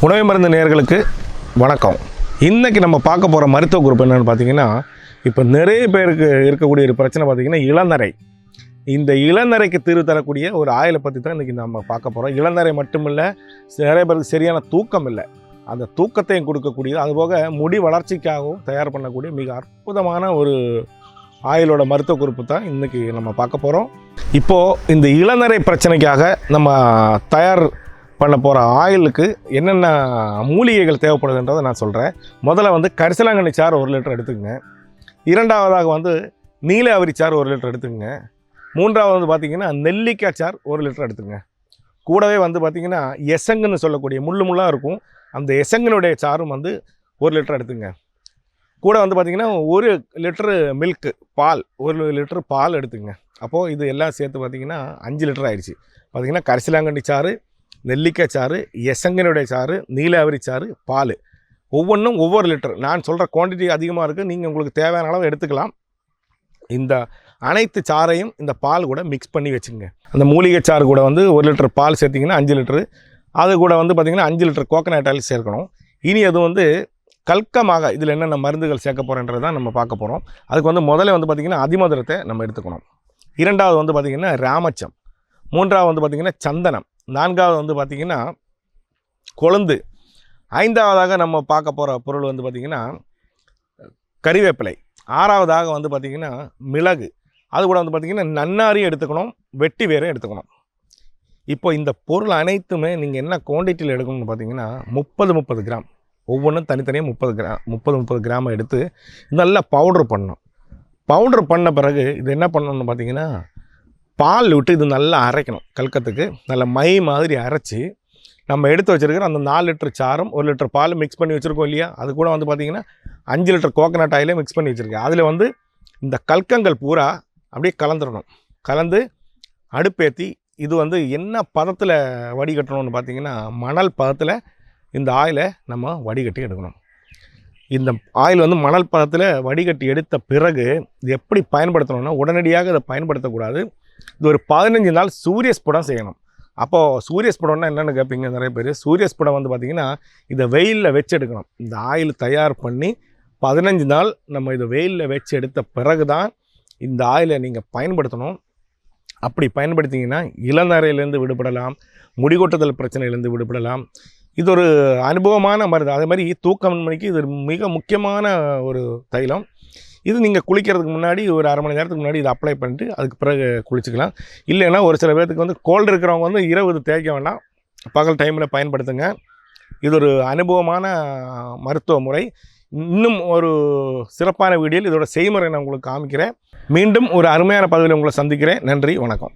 உணவு மருந்து நேயர்களுக்கு வணக்கம். இன்றைக்கி நம்ம பார்க்க போகிற மருத்துவ குரூப் என்னென்னு பார்த்தீங்கன்னா, இப்போ நிறைய பேருக்கு இருக்கக்கூடிய ஒரு பிரச்சனை பார்த்திங்கன்னா இளநரை. இந்த இளநரைக்கு தீர்வு தரக்கூடிய ஒரு ஆயிலை பற்றி தான் இன்றைக்கி நம்ம பார்க்க போகிறோம். இளநரை மட்டும் இல்லை, நிறைய பேருக்கு சரியான தூக்கம் இல்லை, அந்த தூக்கத்தையும் கொடுக்கக்கூடியது, அதுபோக முடி வளர்ச்சிக்காகவும் தயார் பண்ணக்கூடிய மிக அற்புதமான ஒரு ஆயிலோட மருத்துவ குறிப்பு தான் இன்றைக்கி நம்ம பார்க்க போகிறோம். இப்போது இந்த இளநரை பிரச்சனைக்காக நம்ம தயார் பண்ண போகிற ஆயிலுக்கு என்னென்ன மூலிகைகள் தேவைப்படுதுன்றதை நான் சொல்கிறேன். முதல்ல கரிசலாங்கண்ணி சாறு 1 லிட்டர் எடுத்துக்கங்க. இரண்டாவதாக நீல அவரி சாறு 1 லிட்டர் எடுத்துக்கங்க. மூன்றாவது பார்த்திங்கன்னா நெல்லிக்காய் சாறு 1 லிட்டர் எடுத்துங்க. கூடவே பார்த்திங்கன்னா எசங்குன்னு சொல்லக்கூடிய முள்ளாக இருக்கும், அந்த எசங்கனுடைய சாரும் 1 லிட்டர் எடுத்துங்க. கூட பார்த்திங்கன்னா 1 லிட்டரு மில்க்கு பால், 1 லிட்டரு பால் எடுத்துங்க. அப்போது இது எல்லாம் சேர்த்து பார்த்திங்கன்னா 5 லிட்டர் ஆயிடுச்சு. பார்த்திங்கன்னா கரிசலாங்கண்ணி சாறு, நெல்லிக்காய் சாறு, எசங்கனுடைய சாறு, நீல அவரி சாறு, பால், ஒவ்வொன்றும் ஒவ்வொரு லிட்டர். நான் சொல்கிற குவான்டிட்டி அதிகமாக இருக்குது, நீங்கள் உங்களுக்கு தேவையான அளவு எடுத்துக்கலாம். இந்த அனைத்து சாறையும் இந்த பால் கூட மிக்ஸ் பண்ணி வச்சுங்க. அந்த மூலிகை சாறு கூட 1 லிட்டர் பால் சேர்த்திங்கன்னா 5 லிட்டரு. அது கூட பார்த்திங்கன்னா 5 லிட்டர் கோகனட் ஆயில் சேர்க்கணும். இனி அது கல்கமாக இதில் என்னென்ன மருந்துகள் சேர்க்க போகிறேன்றது தான் நம்ம பார்க்க போகிறோம். அதுக்கு முதல்ல பார்த்திங்கன்னா அதிமதுரத்தை நம்ம எடுத்துக்கணும். இரண்டாவது பார்த்திங்கன்னா ராமச்சம். மூன்றாவது பார்த்திங்கன்னா சந்தனம். நான்காவது பார்த்திங்கன்னா கொழுந்து. ஐந்தாவதாக நம்ம பார்க்க போகிற பொருள் பார்த்திங்கன்னா கறிவேப்பிலை. ஆறாவதாக பார்த்திங்கன்னா மிளகு. அது கூட பார்த்திங்கன்னா நன்னாரியும் எடுத்துக்கணும், வெட்டி வேரையும் எடுத்துக்கணும். இப்போ இந்த பொருள் அனைத்துமே நீங்கள் என்ன குவான்டிட்டியில் எடுக்கணும்னு பார்த்திங்கன்னா 30 கிராம், ஒவ்வொன்றும் தனித்தனியாக 30 கிராம் எடுத்து நல்லா பவுட்ரு பண்ணணும். பவுட்ரு பண்ண பிறகு இது என்ன பண்ணணும்னு பார்த்திங்கன்னா பால் விட்டு இது நல்லா அரைக்கணும். கல்கத்துக்கு நல்ல மை மாதிரி அரைச்சி நம்ம எடுத்து வச்சுருக்கிற அந்த 4 லிட்டர் சாரும் 1 லிட்டர் பால் மிக்ஸ் பண்ணி வச்சுருக்கோம் இல்லையா, அது கூட பார்த்திங்கன்னா 5 லிட்டர் கோகனட் ஆயிலே மிக்ஸ் பண்ணி வச்சுருக்கேன். அதில் இந்த கல்கங்கள் பூரா அப்படியே கலந்துடணும். கலந்து அடுப்பேற்றி இது என்ன பதத்தில் வடிகட்டணும்னு பார்த்திங்கன்னா மணல் பதத்தில் இந்த ஆயிலை நம்ம வடிகட்டி எடுக்கணும். இந்த ஆயில் மணல் பதத்தில் வடிகட்டி எடுத்த பிறகு இது எப்படி பயன்படுத்தணும்னா, உடனடியாக இதை பயன்படுத்தக்கூடாது. இது ஒரு 15 நாள் சூரியஸ்புடம் செய்யணும். அப்போது சூரியஸ்புடம்னா என்னென்னு கேட்பீங்க நிறைய பேர். சூரியஸ்புடம் பார்த்திங்கன்னா இதை வெயிலில் வச்சு எடுக்கணும். இந்த ஆயில் தயார் பண்ணி 15 நாள் நம்ம இதை வெயிலில் வச்சு எடுத்த பிறகு தான் இந்த ஆயிலை நீங்கள் பயன்படுத்தணும். அப்படி பயன்படுத்திங்கன்னா இளநரையிலேருந்து விடுபடலாம், முடிகொட்டுதல் பிரச்சனையிலேருந்து விடுபடலாம். இது ஒரு அனுபவமான மருந்து. அதே மாதிரி தூக்கமின்மைக்கு இது மிக முக்கியமான ஒரு தைலம். இது நீங்கள் குளிக்கிறதுக்கு முன்னாடி ஒரு அரை மணி நேரத்துக்கு முன்னாடி இதை அப்ளை பண்ணிட்டு அதுக்கு பிறகு குளிச்சிக்கலாம். இல்லைன்னா ஒரு சில பேர்த்துக்கு கோல்டு இருக்கிறவங்க இரவு இது தேய்க்க வேண்டாம், பகல் டைமில் பயன்படுத்துங்க. இது ஒரு அனுபவமான மருத்துவ முறை. இன்னும் ஒரு சிறப்பான வீடியோவில் இதோட செய்முறை நான் உங்களுக்கு காமிக்கிறேன். மீண்டும் ஒரு அருமையான பதிவில் உங்களை சந்திக்கிறேன். நன்றி, வணக்கம்.